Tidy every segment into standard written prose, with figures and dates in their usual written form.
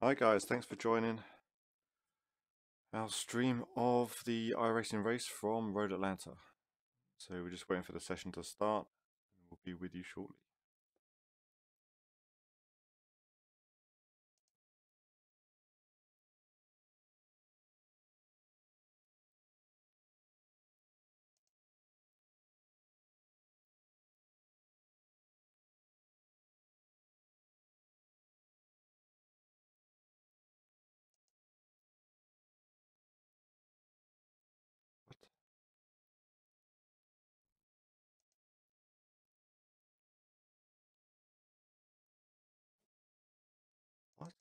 Hi guys, thanks for joining our stream of the iRacing race from Road Atlanta. So we're just waiting for the session to start and we'll be with you shortly. What?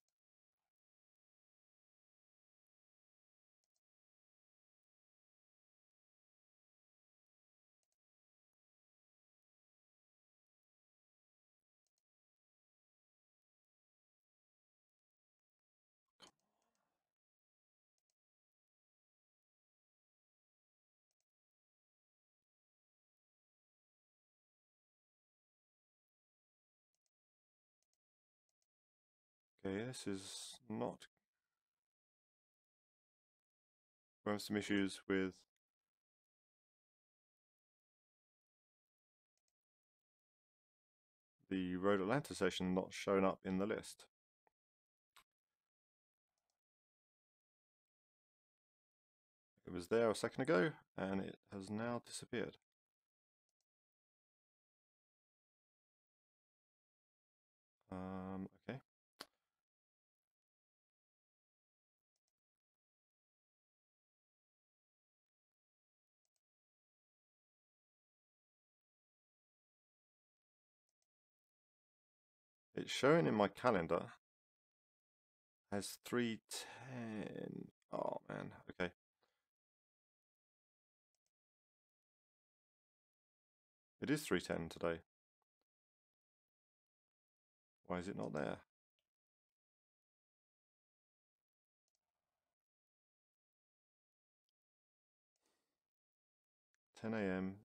Okay, this is not... We have some issues with the Road Atlanta session not showing up in the list. It was there a second ago and it has now disappeared. Okay. It's showing in my calendar as 3:10. Oh man, okay. It is 3:10 today. Why is it not there? 10 AM,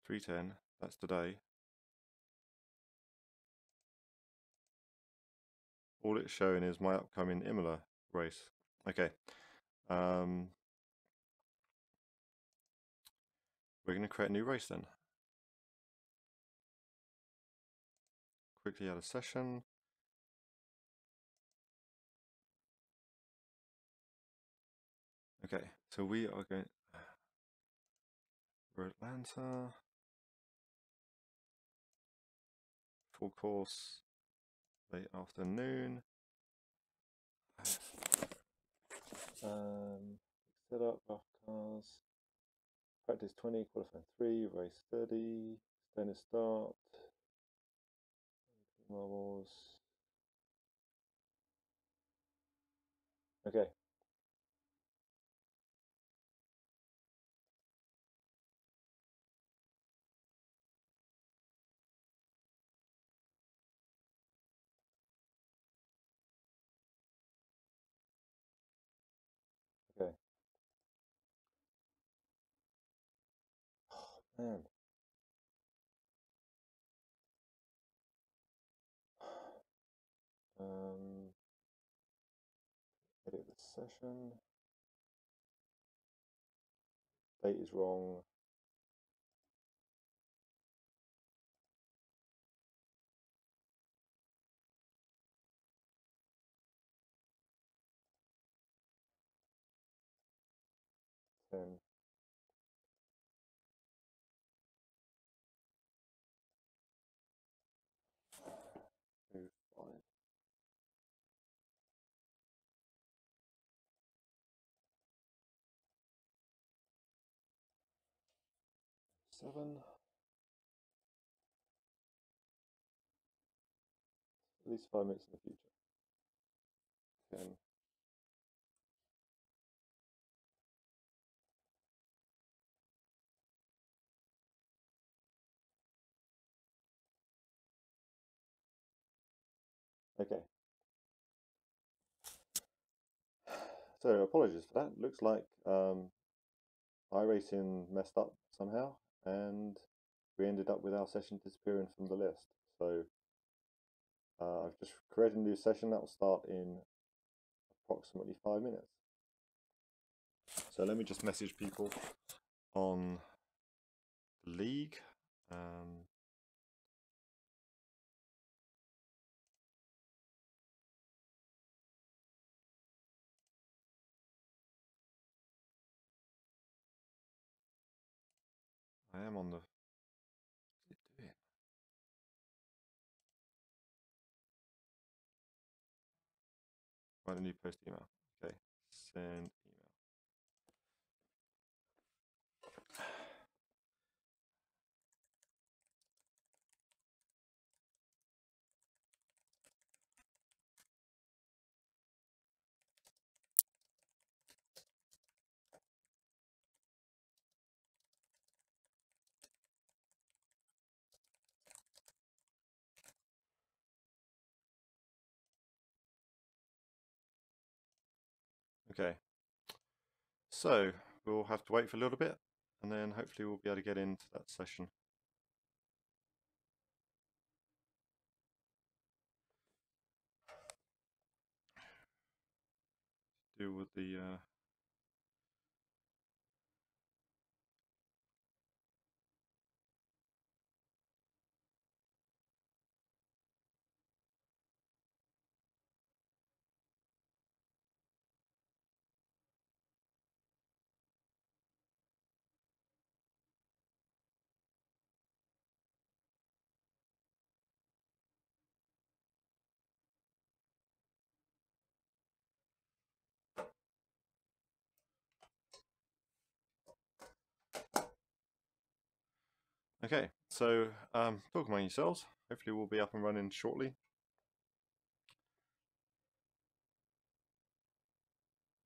3:10, that's today. All it's showing is my upcoming Imola race. Okay. We're going to create a new race then. Quickly add a session. Okay, so we are going... We're Atlanta. Full course. Late afternoon. Set up, rough cars. Practice 20, qualifying 3, race 30. Standard start. Marbles. Okay. Okay. Oh, man. Edit the session. Date is wrong. Ten. 2, 5. 7. At least 5 minutes in the future. 10. Okay. So apologies for that. Looks like iRacing messed up somehow and we ended up with our session disappearing from the list. So I've just created a new session that will start in approximately 5 minutes. So let me just message people on the league. I am on the... What did it do it? Write a new post email. Okay, send email. Okay, so we'll have to wait for a little bit and then hopefully we'll be able to get into that session. Deal with the Okay, so talk among yourselves. Hopefully we'll be up and running shortly.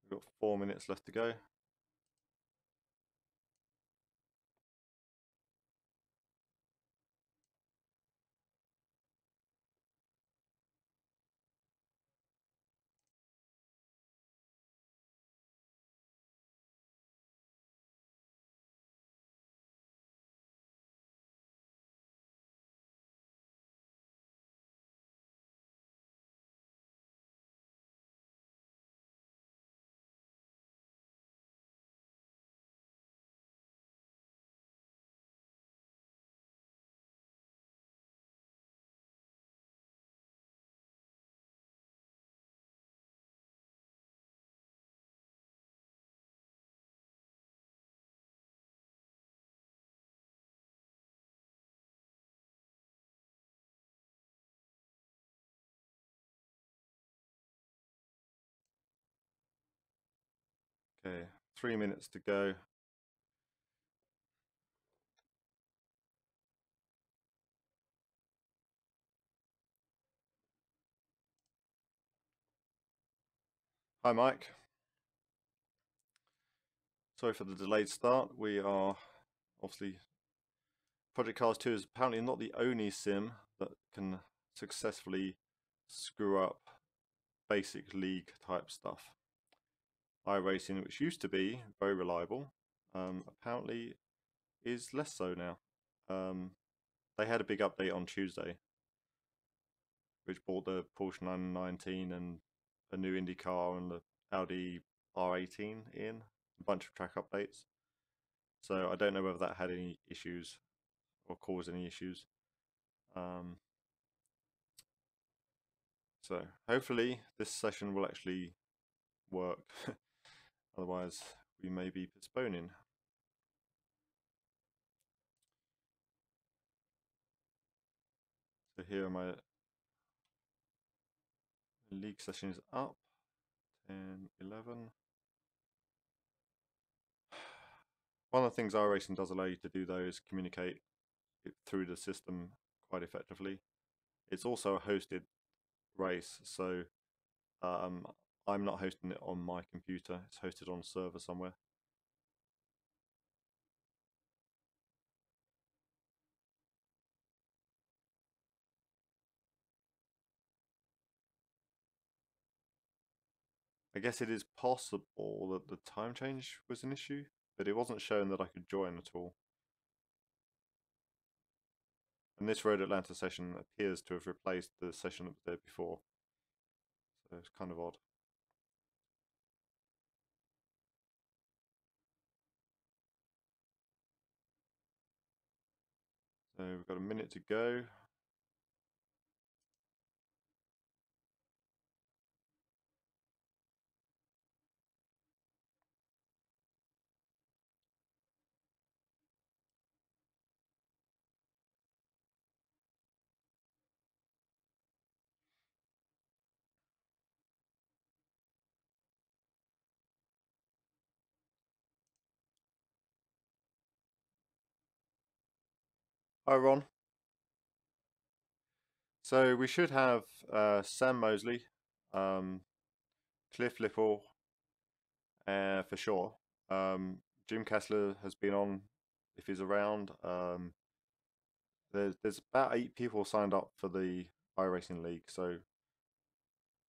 We've got 4 minutes left to go. Okay, 3 minutes to go. Hi Mike. Sorry for the delayed start. We are obviously... Project Cars 2 is apparently not the only sim that can successfully screw up basic league type stuff. iRacing, which used to be very reliable, apparently is less so now. They had a big update on Tuesday, which brought the Porsche 919 and a new Indy car and the Audi R18 in, a bunch of track updates. So I don't know whether that had any issues or caused any issues. So hopefully this session will actually work. Otherwise we may be postponing. So here are my league sessions up. 10, 11. One of the things iRacing does allow you to do though is communicate it through the system quite effectively. It's also a hosted race, so I'm not hosting it on my computer. It's hosted on a server somewhere. I guess it is possible that the time change was an issue, but it wasn't showing that I could join at all. And this Road Atlanta session appears to have replaced the session that was there before. So it's kind of odd. So we've got a minute to go. Hi, Ron. So we should have Sam Mosley, Cliff Lipple, for sure. Jim Kessler has been on if he's around. There's about 8 people signed up for the iRacing League, so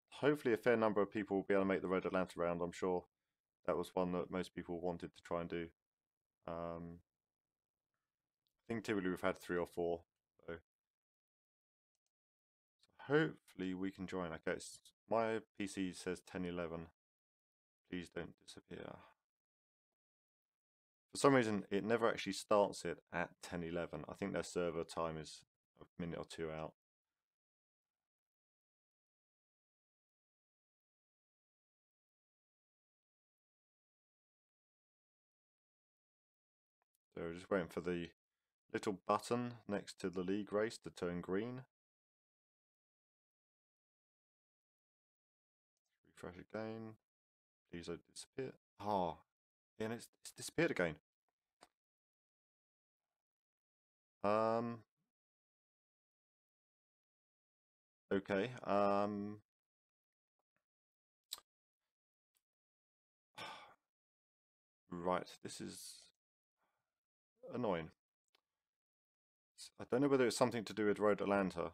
hopefully a fair number of people will be able to make the Road Atlanta round. I'm sure that was one that most people wanted to try and do. I think typically we've had 3 or 4, so hopefully we can join. Okay, my PC says 10:11. Please don't disappear. For some reason, it never actually starts it at 10:11. I think their server time is a minute or 2 out. So we're just waiting for the little button next to the league race to turn green. Refresh again. Please don't disappear. Oh, yeah, and it's disappeared again. Okay. Right, this is annoying. I don't know whether it's something to do with Road Atlanta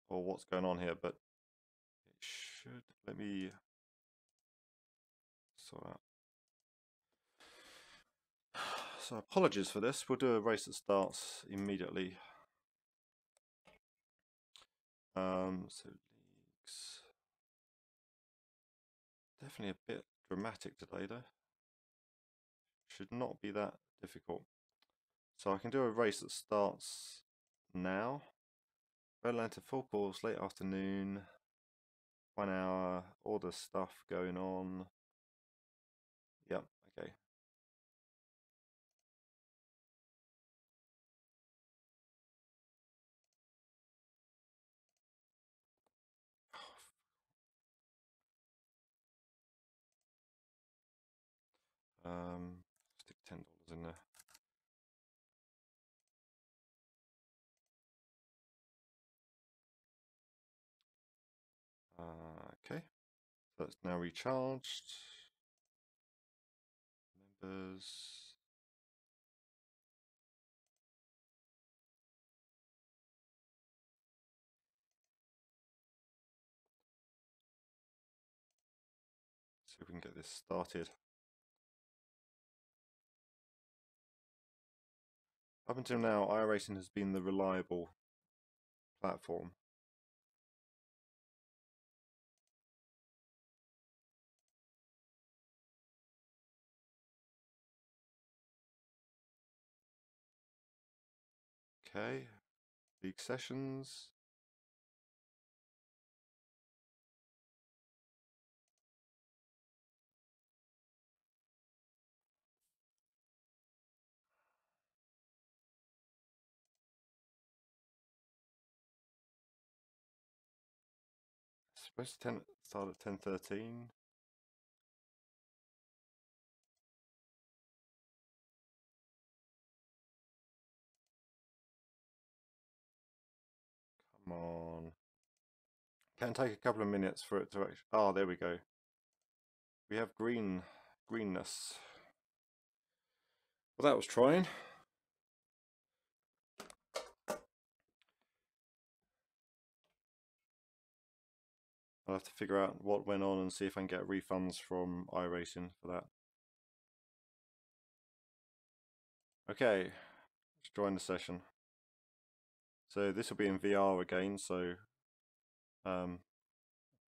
or what's going on here, but it should. Let me sort out. So apologies for this. We'll do a race that starts immediately. So leagues. Definitely a bit dramatic today though. Should not be that difficult. So I can do a race that starts now. Red Atlanta full course, late afternoon, 1 hour, all the stuff going on. Yep, okay. Stick $10 in there. Okay, so that's now recharged. Members. See if we can get this started. Up until now, iRacing has been the reliable platform. Okay, league sessions. Supposed to start at 10:13. Come on. Can take a couple of minutes for it to actually. Oh, there we go. We have greenness. Well, that was trying. I'll have to figure out what went on and see if I can get refunds from iRacing for that. Okay, let's join the session. So this will be in VR again, so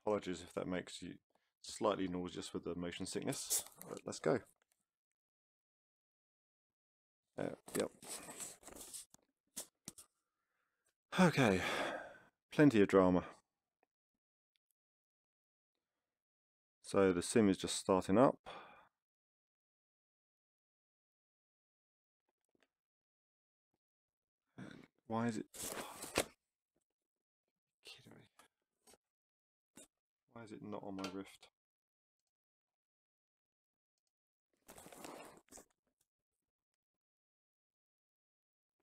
apologies if that makes you slightly nauseous with the motion sickness. Right, let's go. Yep. Okay, plenty of drama. So the sim is just starting up. Why is it? Kidding me. Why is it not on my Rift?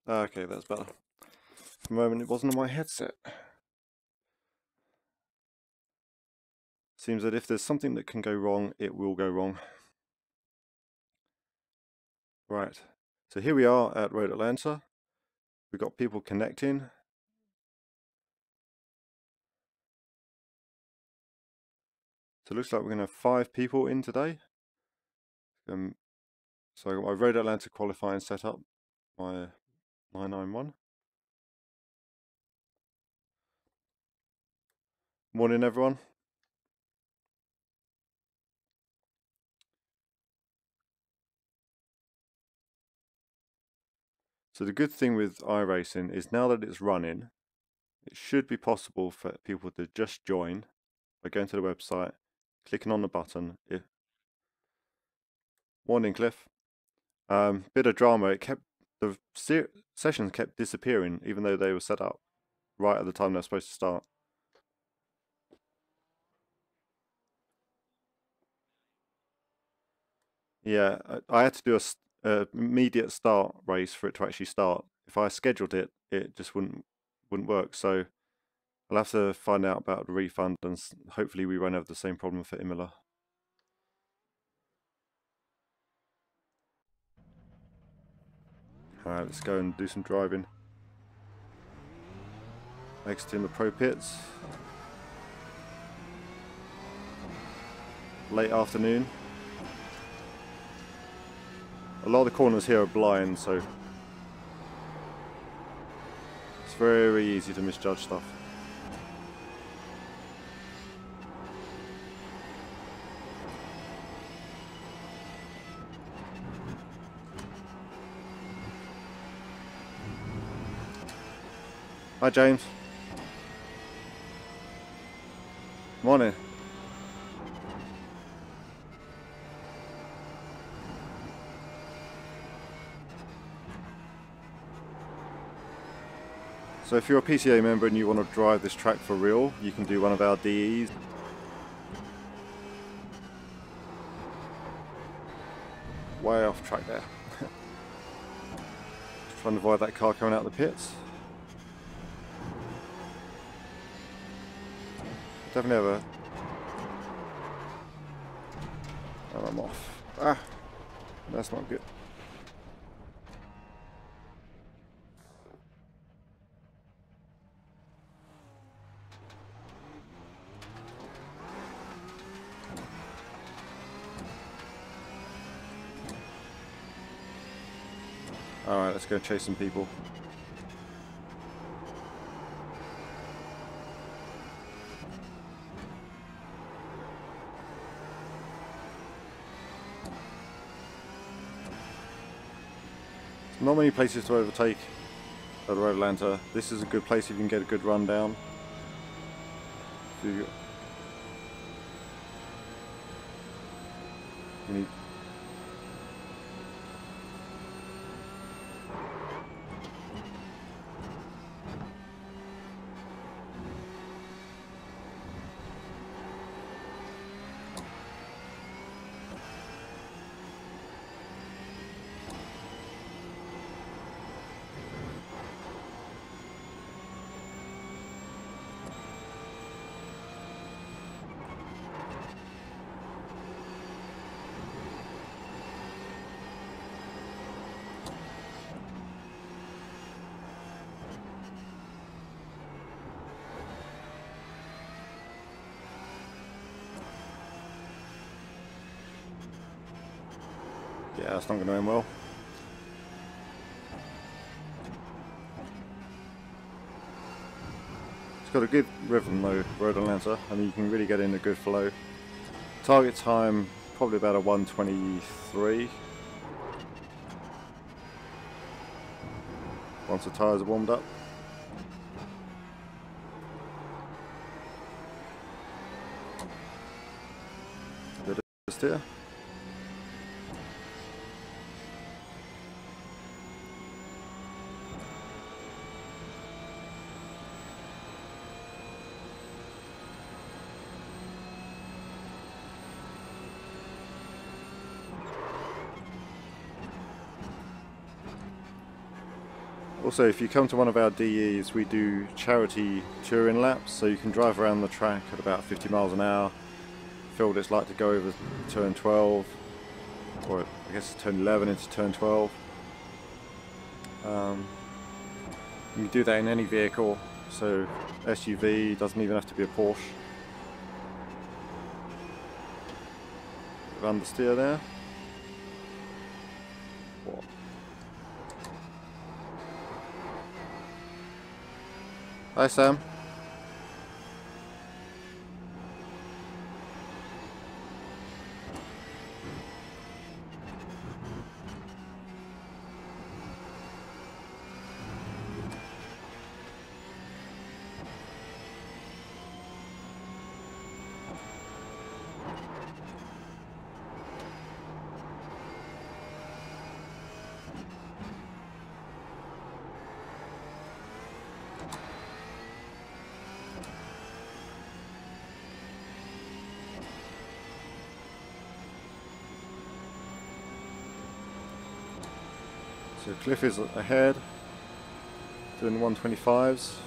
Okay, that's better. For the moment it wasn't on my headset. Seems that if there's something that can go wrong, it will go wrong. Right, so here we are at Road Atlanta. We've got people connecting. So it looks like we're going to have 5 people in today. So I got my Road Atlanta qualifying set up, my 991. Morning everyone. So the good thing with iRacing is now that it's running, it should be possible for people to just join by going to the website, clicking on the button. Morning Cliff. Bit of drama, the sessions kept disappearing even though they were set up right at the time they're supposed to start. Yeah, I had to do a immediate start race for it to actually start. If I scheduled it, it just wouldn't work. So I'll have to find out about the refund, and hopefully we won't have the same problem for Imola. Alright, let's go and do some driving. Exiting the pro pits. Late afternoon. A lot of the corners here are blind, so it's very easy to misjudge stuff. Hi James. Morning. So if you're a PCA member and you want to drive this track for real, you can do one of our DEs. Way off track there. Just trying to avoid that car coming out of the pits. Definitely have a... Oh, I'm off. Ah, that's not good. Alright, let's go chase some people. Not many places to overtake at Road Atlanta. This is a good place if you can get a good run down. You need... Yeah, that's not going to end well. got a good rhythm though, Road Atlanta. I mean, you can really get in a good flow. Target time probably about a 1:23. Once the tyres are warmed up. Good steer. Also, if you come to one of our DEs, we do charity touring laps, so you can drive around the track at about 50 miles an hour. Feel what it's like to go over turn 12, or I guess turn 11 into turn 12. You can do that in any vehicle, so SUV, doesn't even have to be a Porsche. Understeer there. What? Hi Sam. So Cliff is ahead, doing 125s.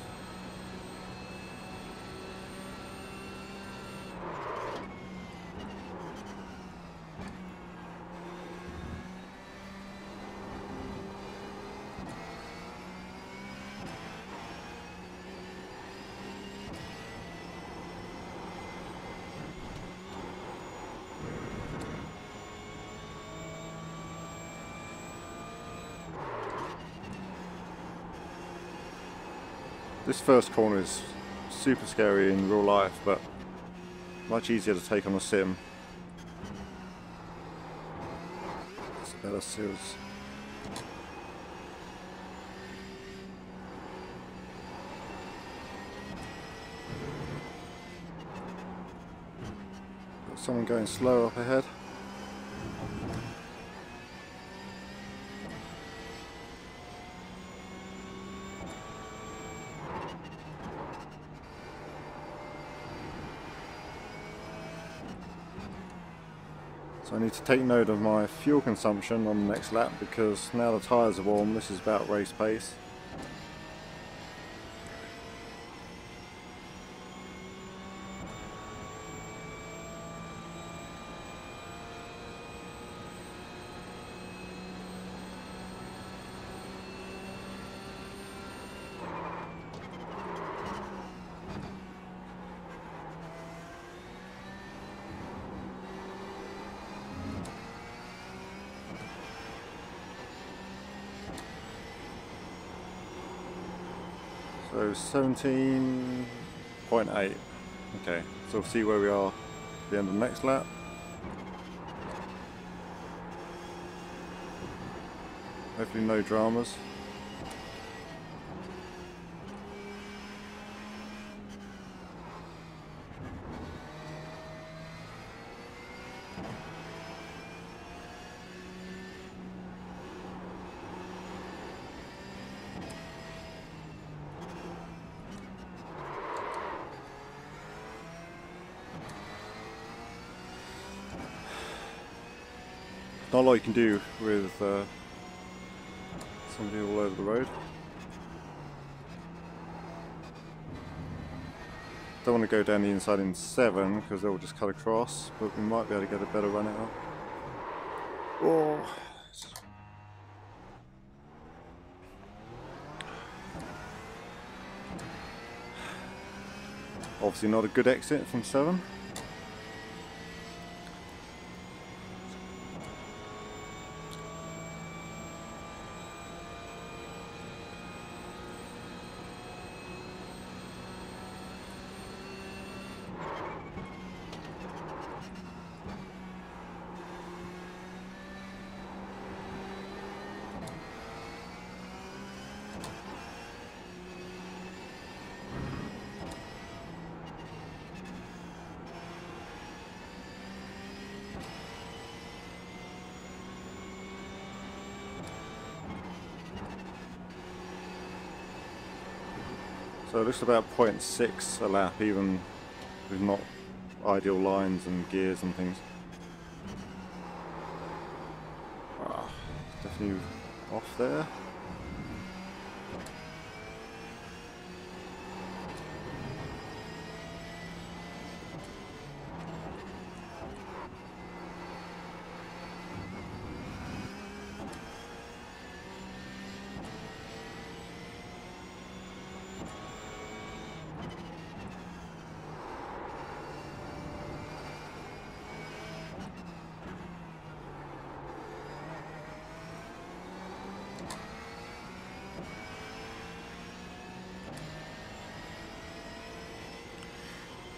This first corner is super scary in real life, but much easier to take on a sim. It's better seals. Got someone going slow up ahead. So I need to take note of my fuel consumption on the next lap, because now the tyres are warm, this is about race pace. So 17.8. Okay, so we'll see where we are at the end of the next lap. Hopefully no dramas. Not a lot you can do with somebody all over the road. Don't want to go down the inside in 7 because they'll just cut across, but we might be able to get a better run out. Oh. Obviously not a good exit from 7. So it looks about 0.6 a lap, even with not ideal lines and gears and things. Definitely off there.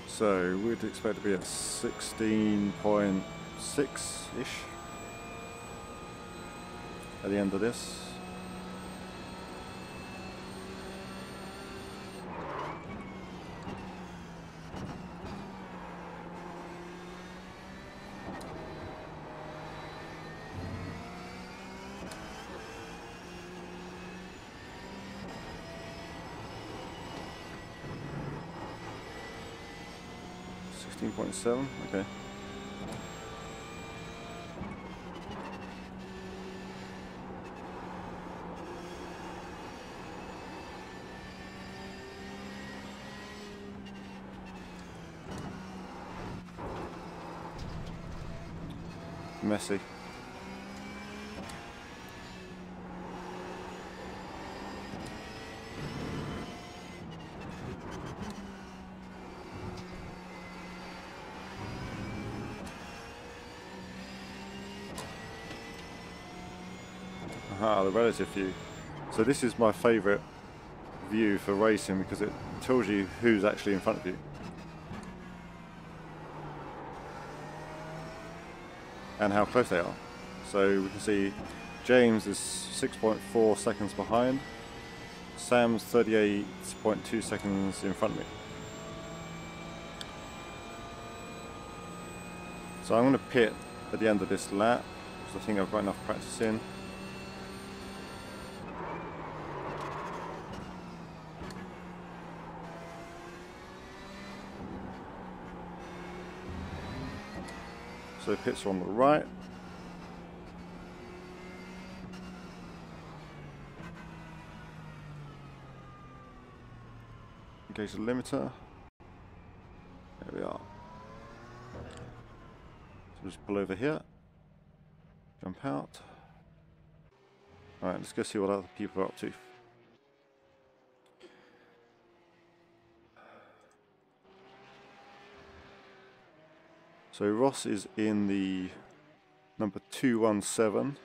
So we'd expect to be at 16.6-ish at the end of this. .7, okay. Messy. Aha, the relative view. So this is my favourite view for racing because it tells you who's actually in front of you. And how close they are. So we can see James is 6.4 seconds behind. Sam's 38.2 seconds in front of me. So I'm going to pit at the end of this lap because I think I've got enough practice in. So pits are on the right. Engage the limiter. There we are. So just pull over here. Jump out. Alright, let's go see what other people are up to. So Ross is in the number 217.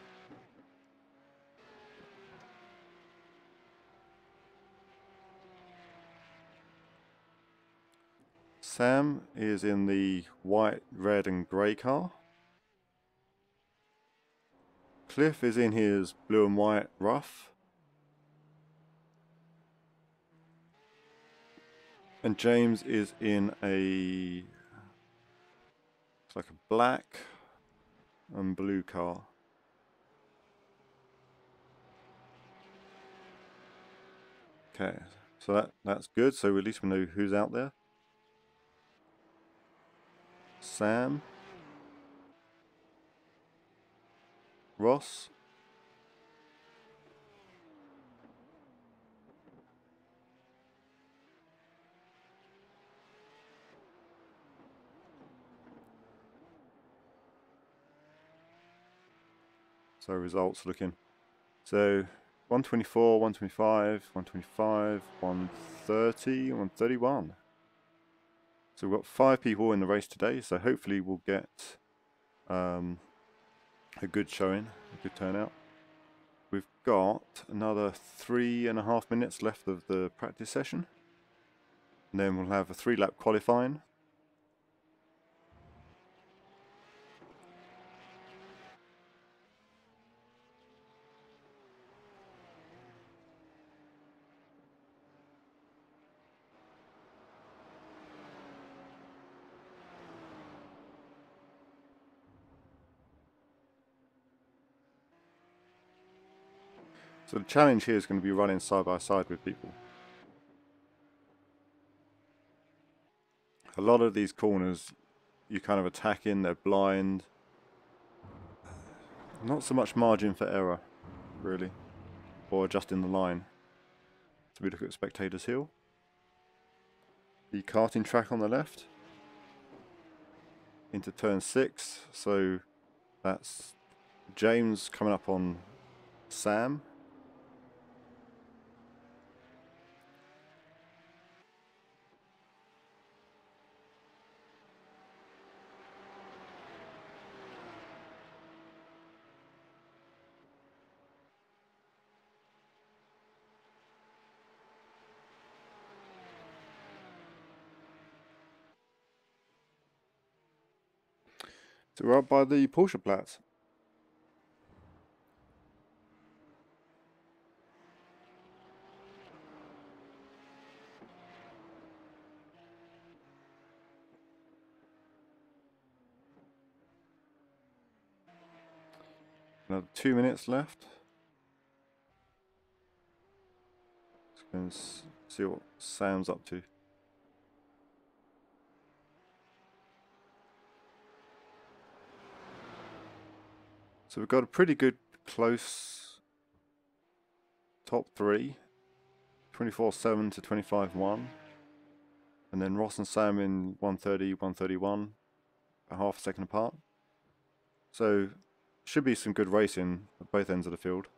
Sam is in the white, red and grey car. Cliff is in his blue and white rough. And James is in a, it's like a black and blue car. Okay, so that's good. So at least we know who's out there. Sam, Ross, so results looking. So 124, 125, 125, 130, 131. So we've got 5 people in the race today, so hopefully we'll get a good showing, a good turnout. We've got another 3.5 minutes left of the practice session. And then we'll have a 3-lap qualifying. So the challenge here is going to be running side by side with people. A lot of these corners you kind of attack in, they're blind. Not so much margin for error, really, or adjusting the line. So we look at Spectators Hill. The karting track on the left. Into turn 6, so that's James coming up on Sam. So we're up by the Porsche Platz. Another 2 minutes left. Let's go and see what Sam's up to. So we've got a pretty good close top 3. 24-7 to 25-1. And then Ross and Sam in 130, 131. A half a second apart. So should be some good racing at both ends of the field.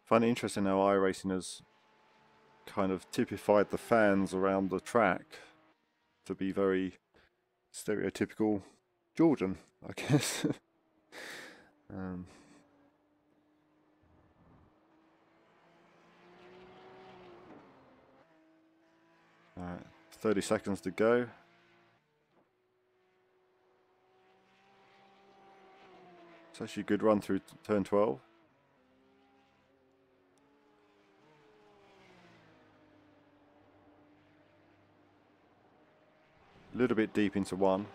Find it interesting how iRacing has kind of typified the fans around the track to be very stereotypical Georgian, I guess. Alright, 30 seconds to go. It's actually a good run through turn 12. A little bit deep into 1.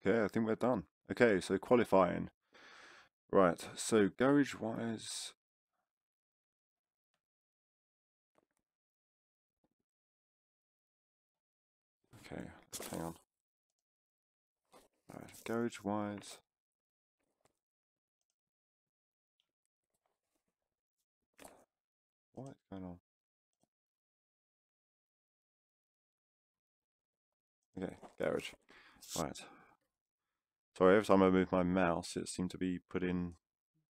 Okay, I think we're done. Okay, so qualifying. Right, so garage-wise... Okay, hang on. Right, garage-wise... What's going on? Okay, garage. Right. Sorry, every time I move my mouse, it seemed to be putting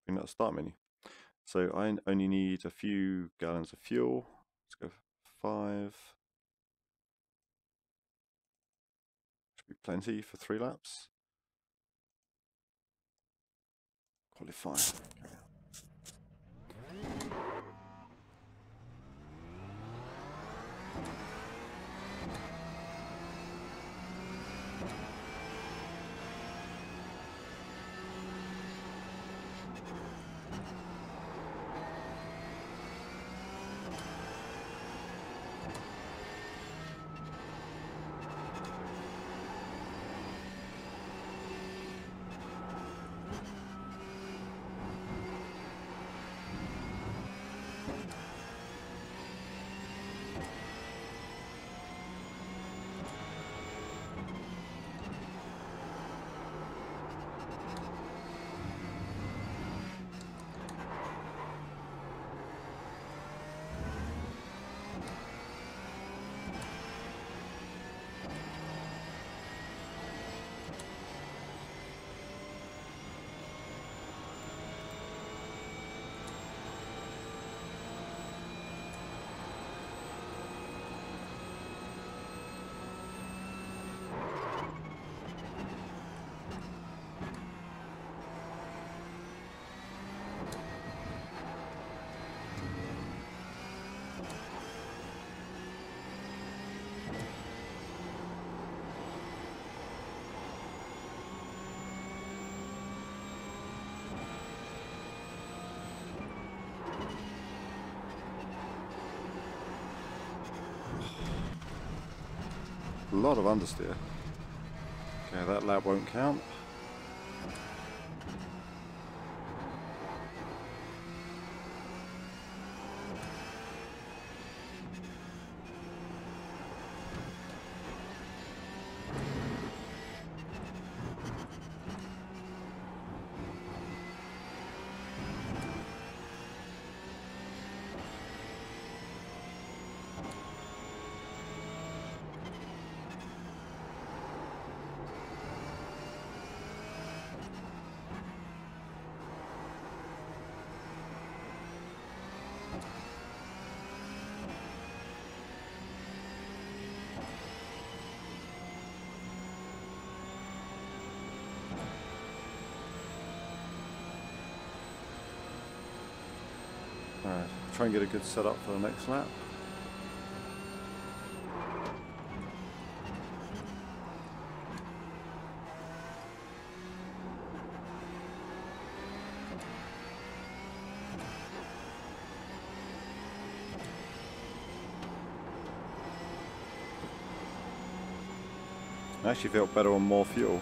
that start menu. So I only need a few gallons of fuel. Let's go 5. Should be plenty for 3 laps. Qualify. A lot of understeer. Okay, that lap won't count. Alright, try and get a good setup for the next lap. I actually felt better on more fuel.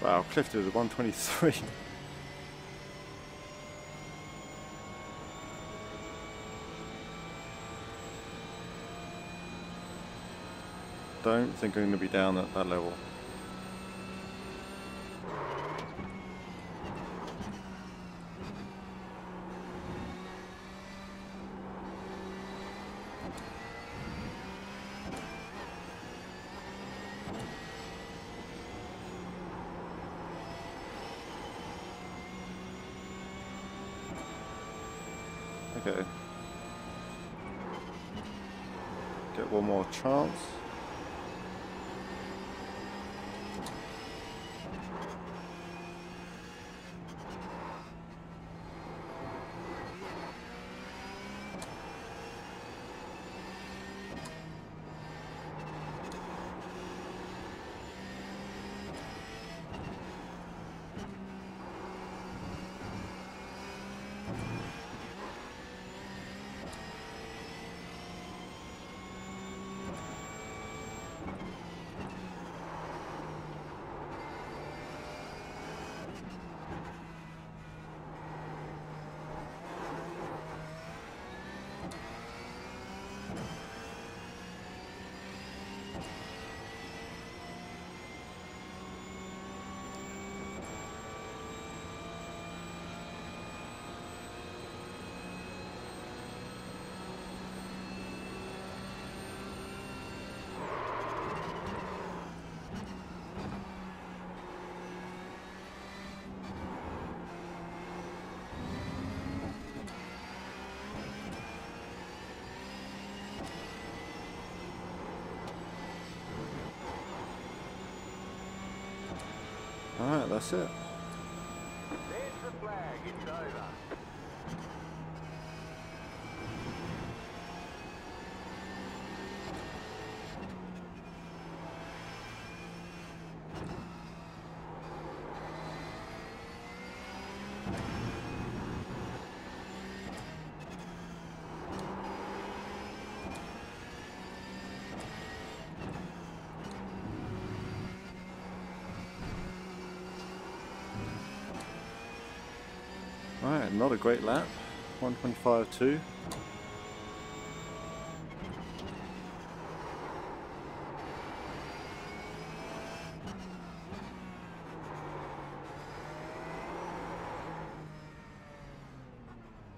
Wow, Cliff did a 123. Don't think I'm going to be down at that level. Okay. Get one more chance. Alright, that's it. There's the flag, it's over. Alright, not a great lap. 125.2.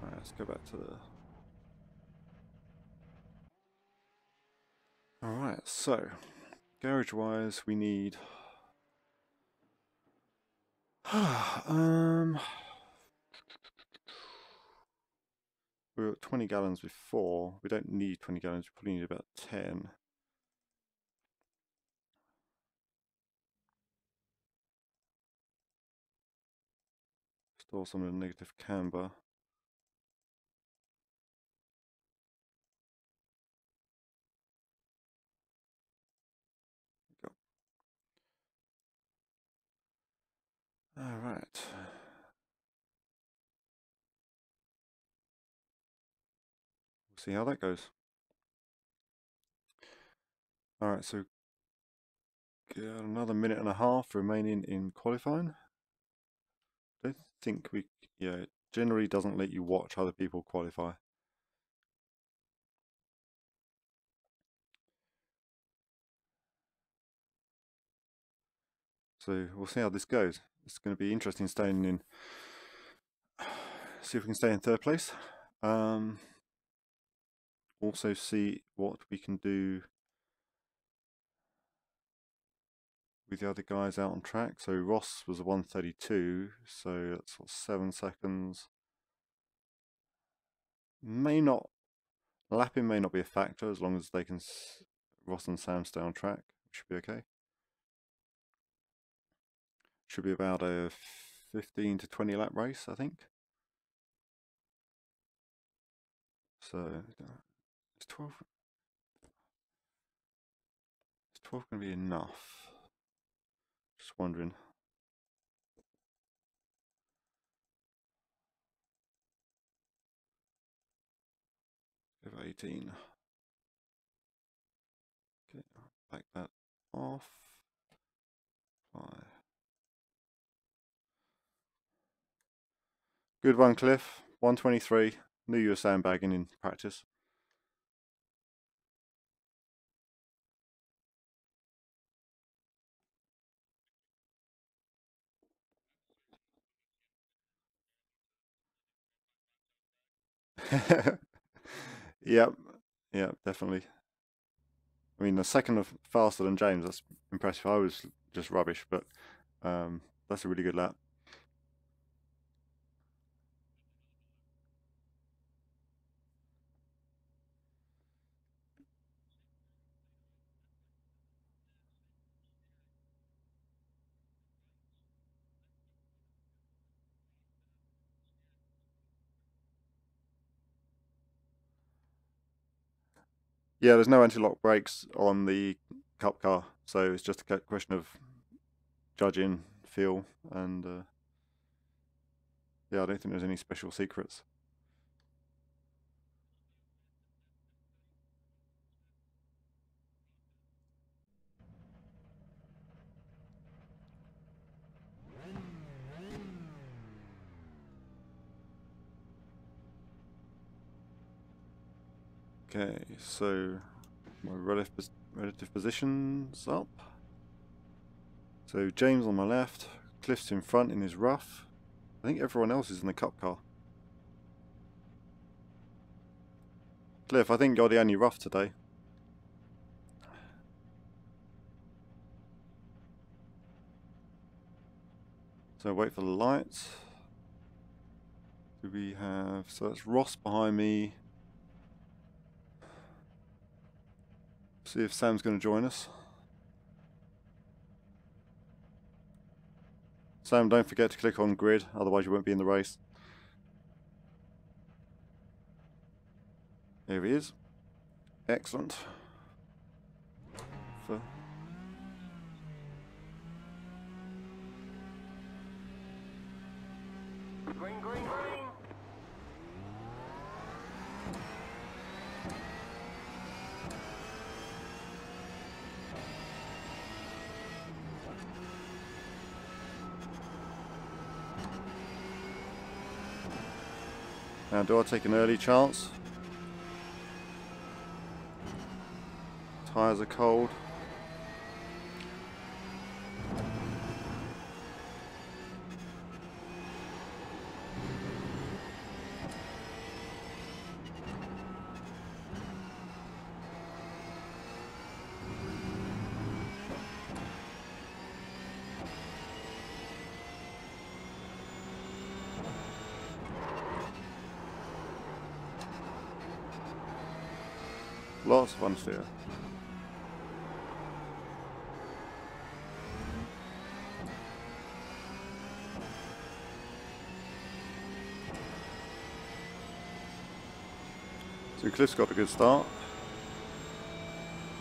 Alright, let's go back to the Alright, so garage wise we need we were at 20 gallons before. We don't need 20 gallons, we probably need about 10. Store some of the negative camber. Alright. We'll see how that goes. Alright, so got another minute and a half remaining in qualifying. I don't think we, yeah, it generally doesn't let you watch other people qualify. So we'll see how this goes. It's going to be interesting staying in, see if we can stay in third place. Also see what we can do with the other guys out on track. So Ross was a 132, so that's what, 7 seconds. Lapping may not be a factor as long as they can, Ross and Sam stay on track. Should be okay. Should be about a 15 to 20 lap race, I think. So it's 12. Is 12 going to be enough? Just wondering. Give 18. Okay, back that off. Apply. Good one, Cliff. 123. Knew you were sandbagging in practice. Yep, definitely. I mean, a second faster than James, that's impressive. I was just rubbish, but that's a really good lap. Yeah, there's no anti-lock brakes on the Cup car, so it's just a question of judging, feel, and yeah, I don't think there's any special secrets. Okay, so my relative positions up. So James on my left, Cliff's in front in his rough. I think everyone else is in the Cup car. Cliff, I think you're the only rough today. So wait for the lights. Do we have, so that's Ross behind me. See if Sam's going to join us. Sam, don't forget to click on grid, otherwise you won't be in the race. Here he is. Excellent. Green, green, green. Now, do I take an early chance? Tyres are cold. Lots of unfair. So Cliff's got a good start.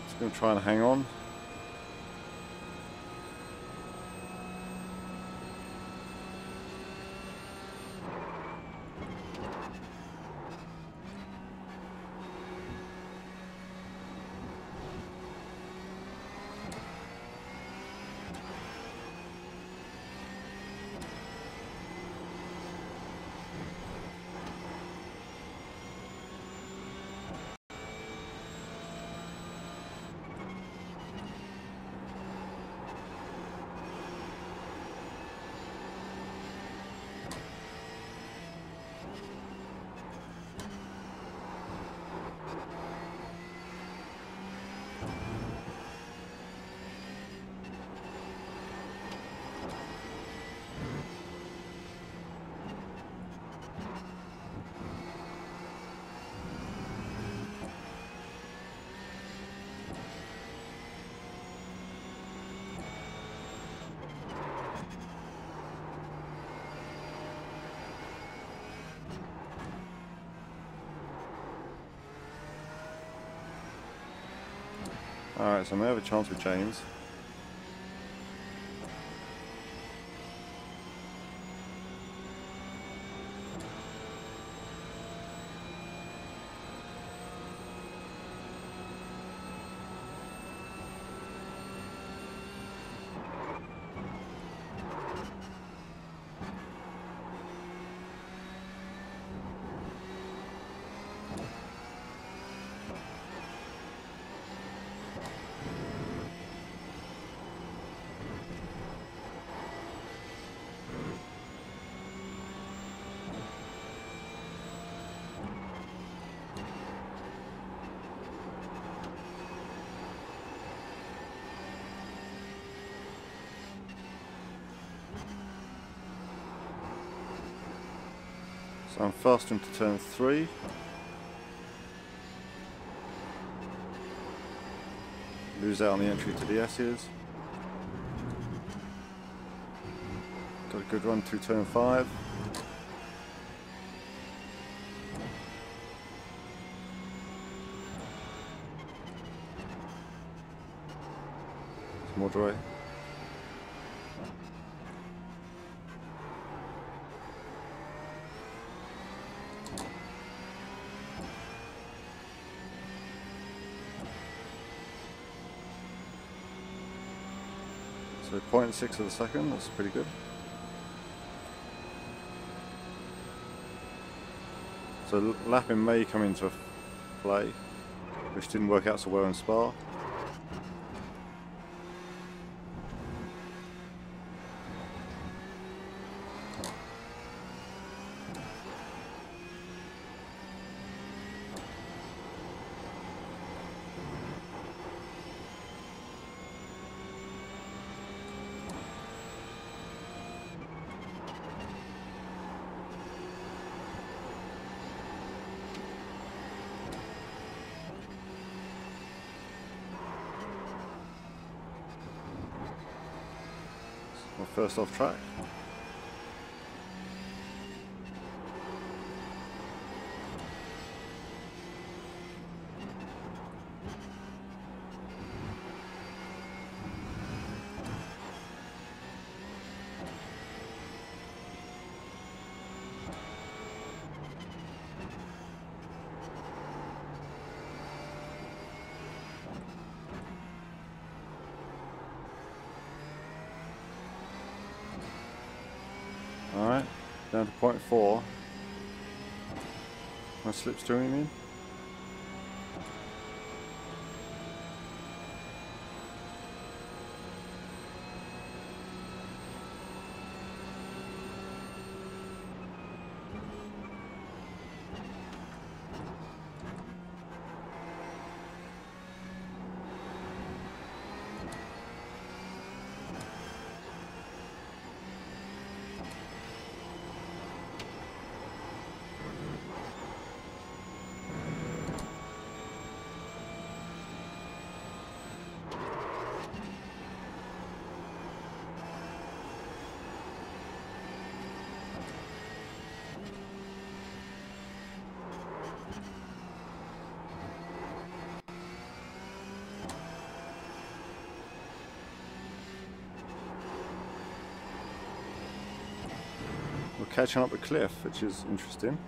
He's going to try and hang on. Alright, so I may have a chance with James. So I'm fast into turn 3. Lose out on the entry to the S's. Got a good run through turn 5. More dry. So 0.6 of a second, that's pretty good. So lapping may come into play, which didn't work out so well in Spa. First off track. Alright, down to 0.4. My slipstream, you mean? catching up with Cliff, which is interesting.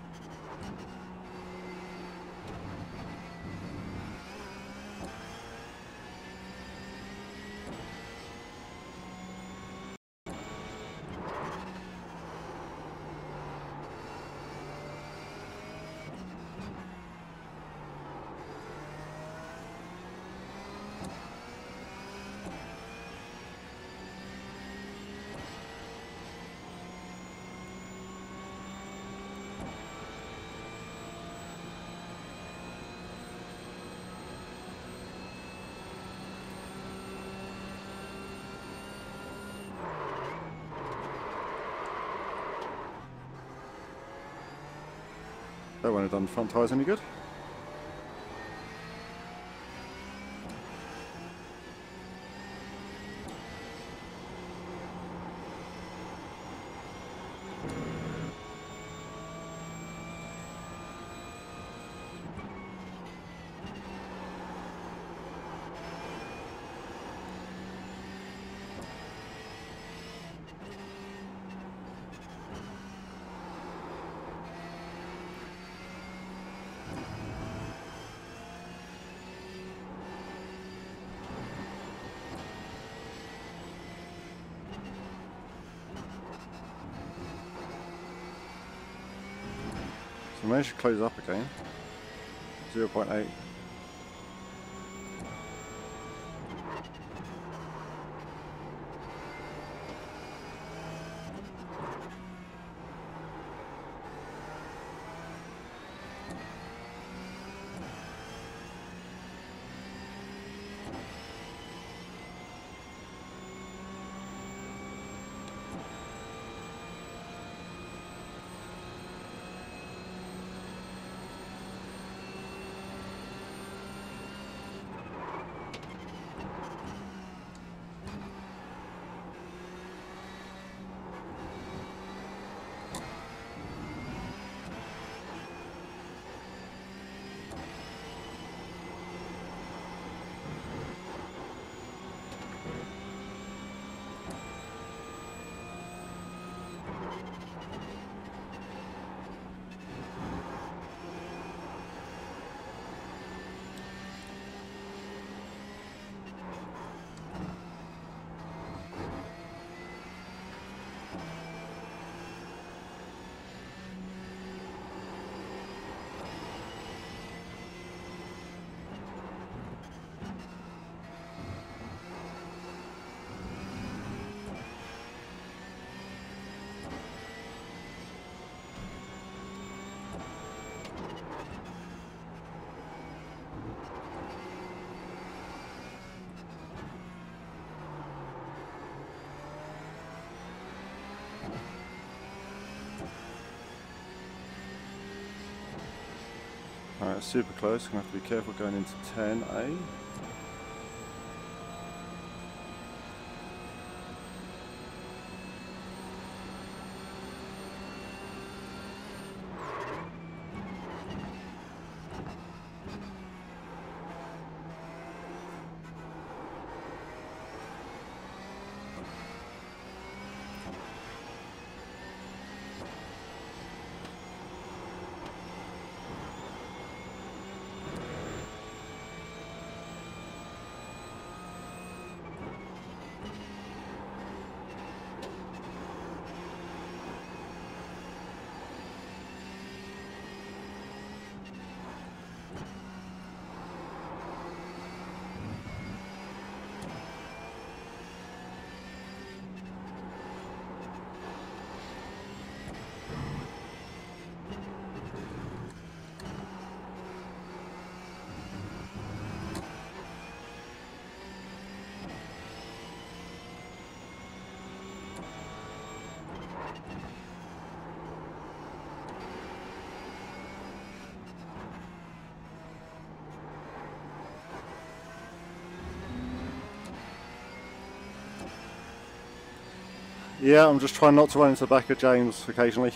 That wouldn't have done the front tyres any good. So managed to close up again. 0.8. Alright, super close. Gonna have to be careful going into 10A. Yeah, I'm just trying not to run into the back of James occasionally.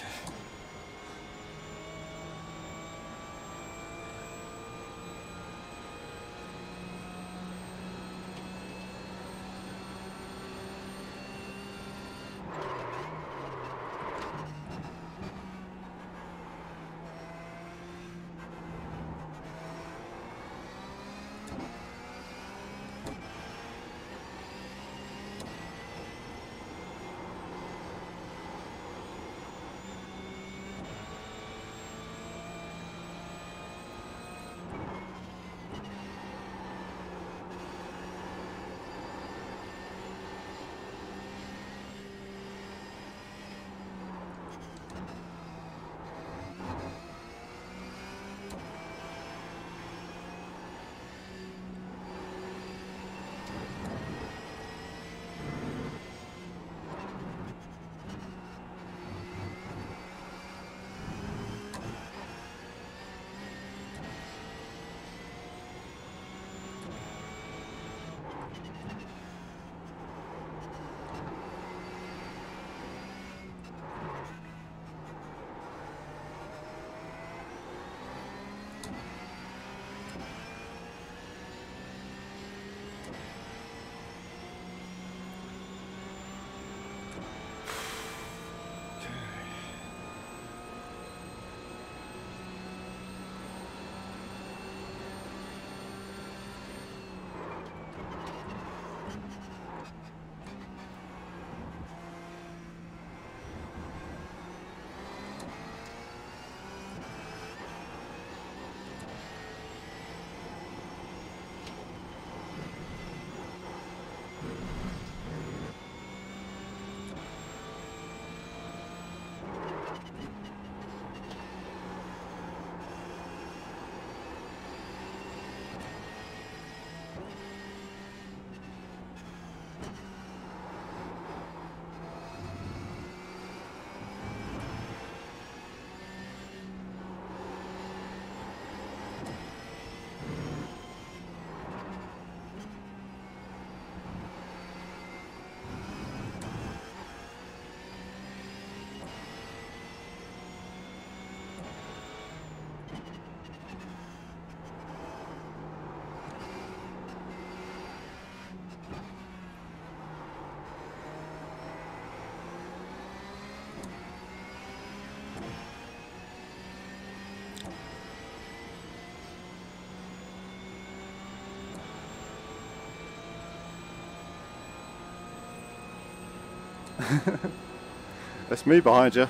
That's me behind you.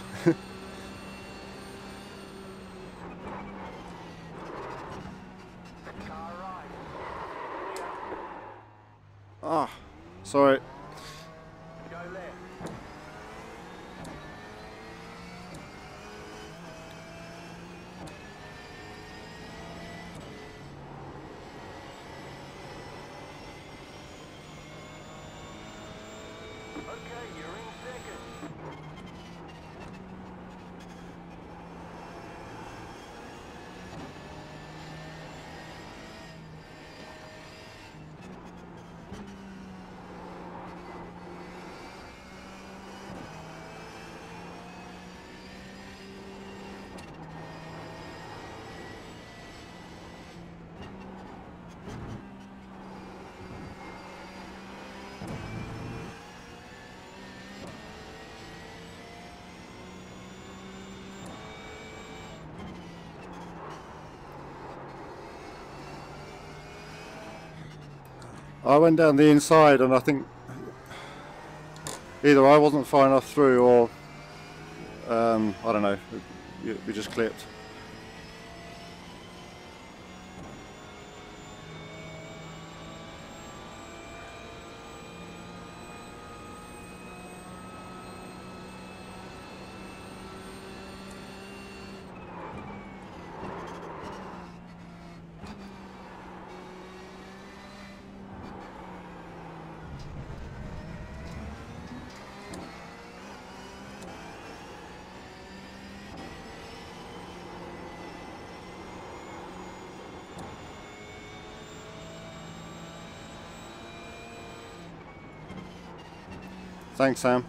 Car right. Ah, sorry. Go left. Okay, you're in second. I went down the inside and I think either I wasn't far enough through or I don't know, we just clipped. Thanks, Sam.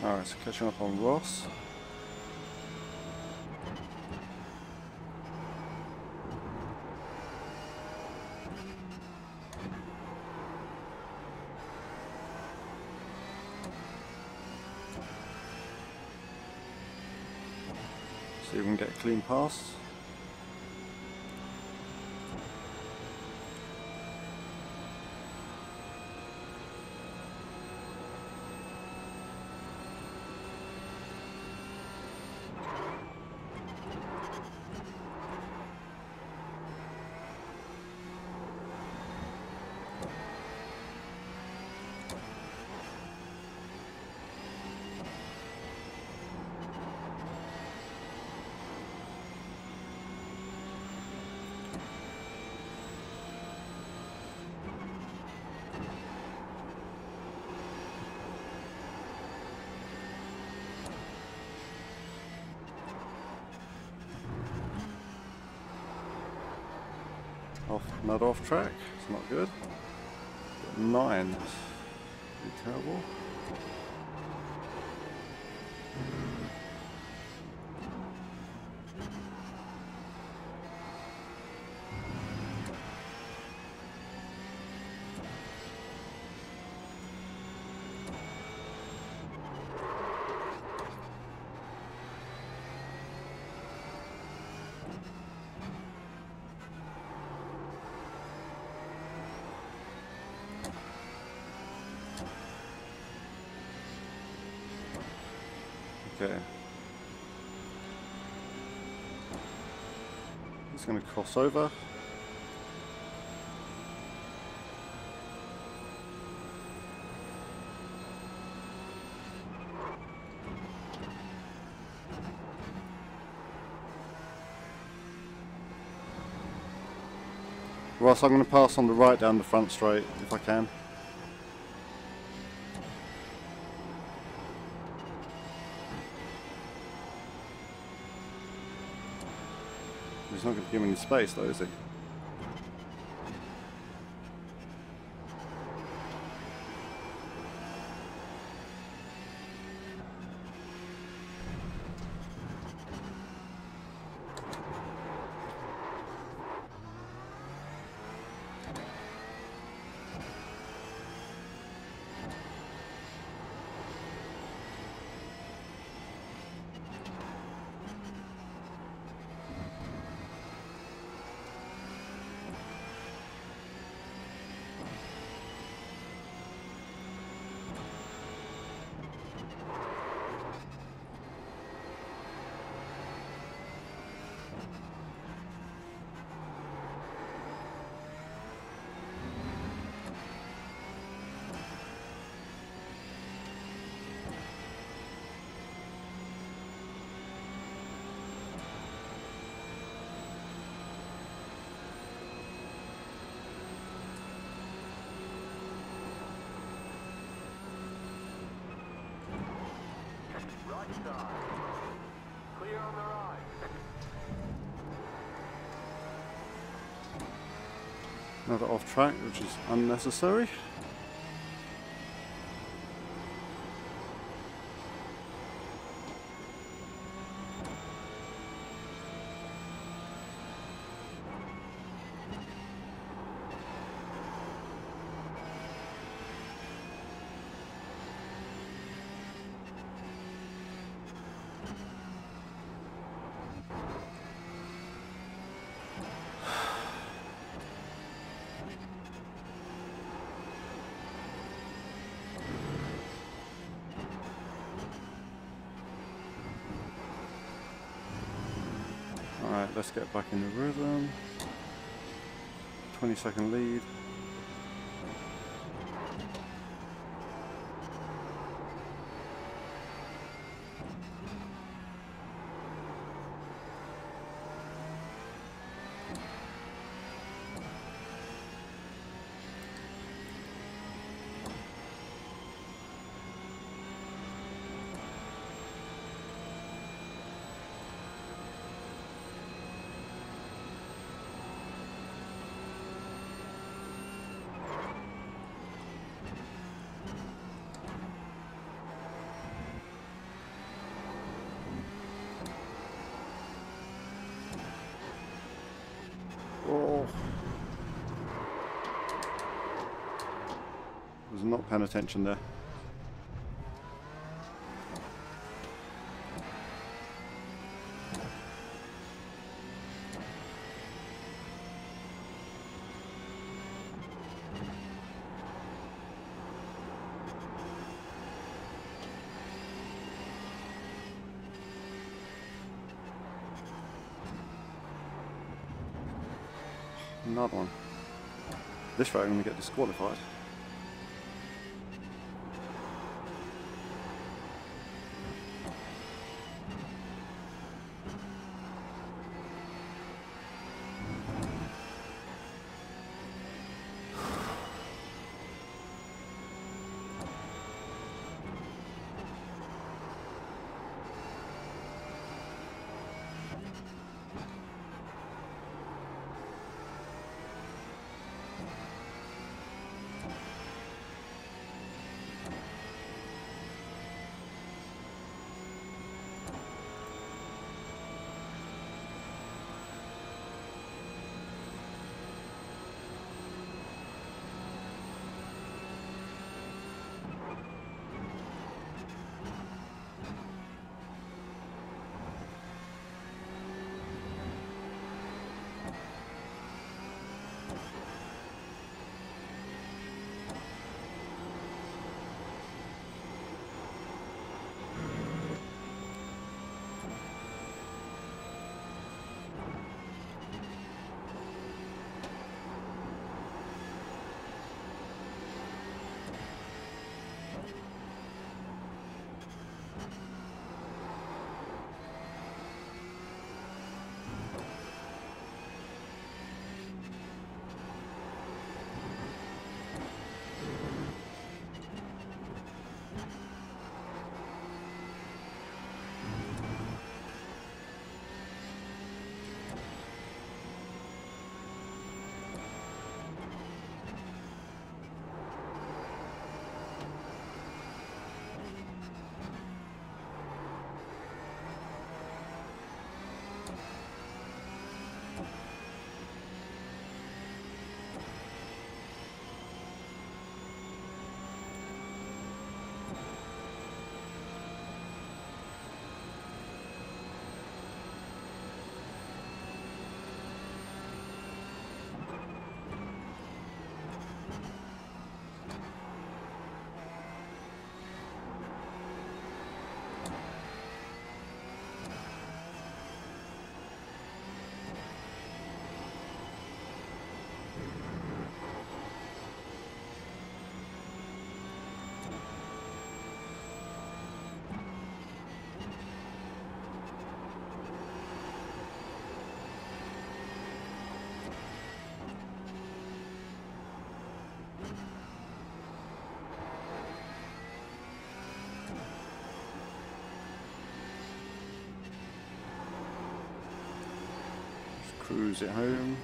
Alright, so catching up on Ross. See if we can get a clean pass. Another off track. It's not good. Got 9. Pretty terrible. Okay. He's going to cross over. Ross, I'm going to pass on the right down the front straight if I can. He's not going to give me any space though, is he? Right side. Clear on the right. Another off track, which is unnecessary. Alright, let's get back in the rhythm. 20-second lead. Oh. Was not paying attention there. Another one. This round I'm going to get disqualified. Cruise it home.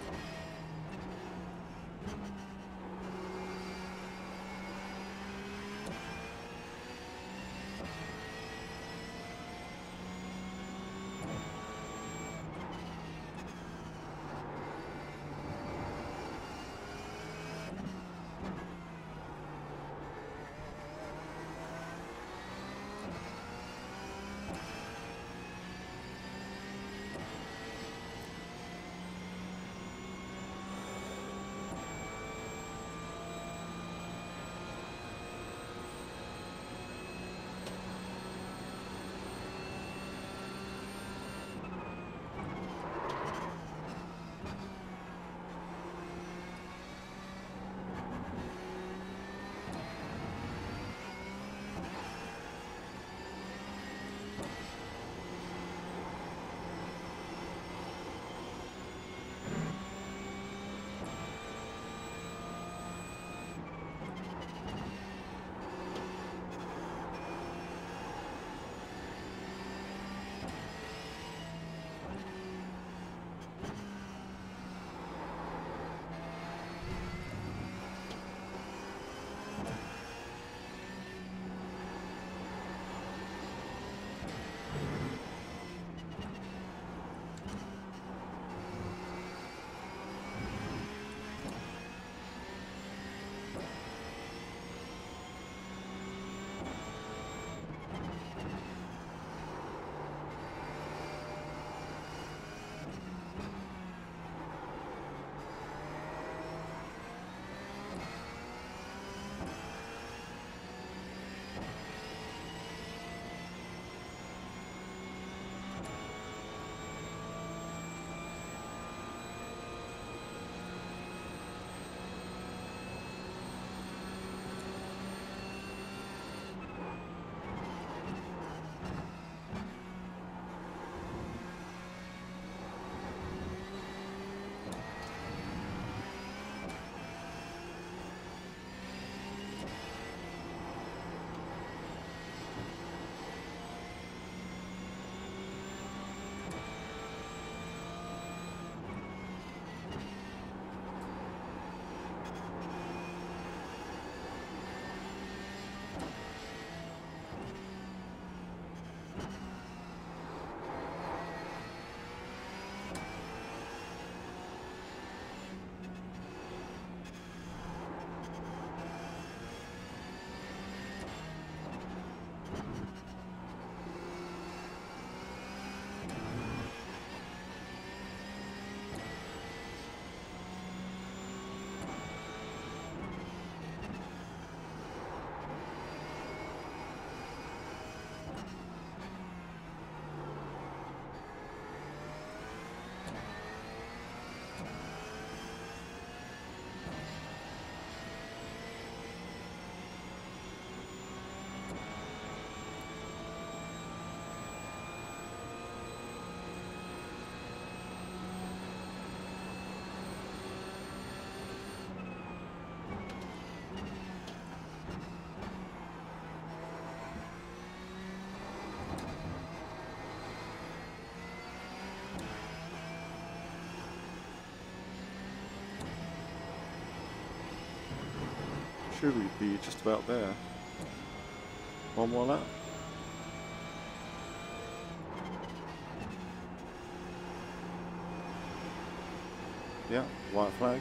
Should we be just about there? One more lap. Yeah, white flag.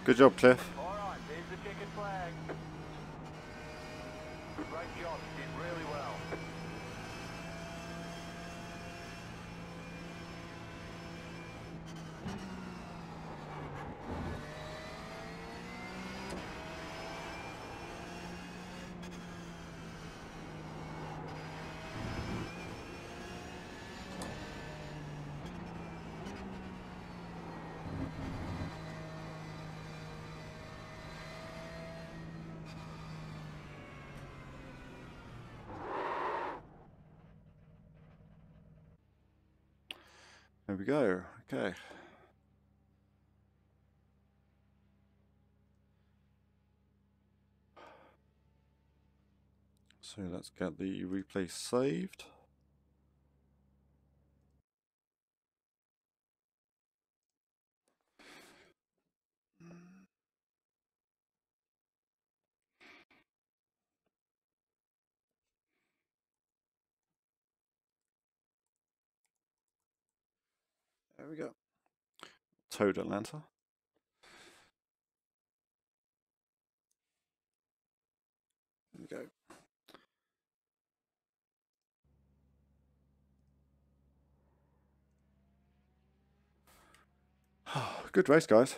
Good job, Cliff. Alright, there's the checkered flag. Great job, you did really well. There we go. Okay. So let's get the replay saved. There we go. Toad Atlanta. There we go. Good race, guys.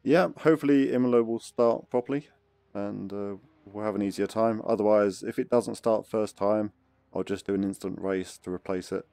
Yeah, hopefully Imola will start properly and we'll have an easier time. Otherwise, if it doesn't start first time, I'll just do an instant race to replace it.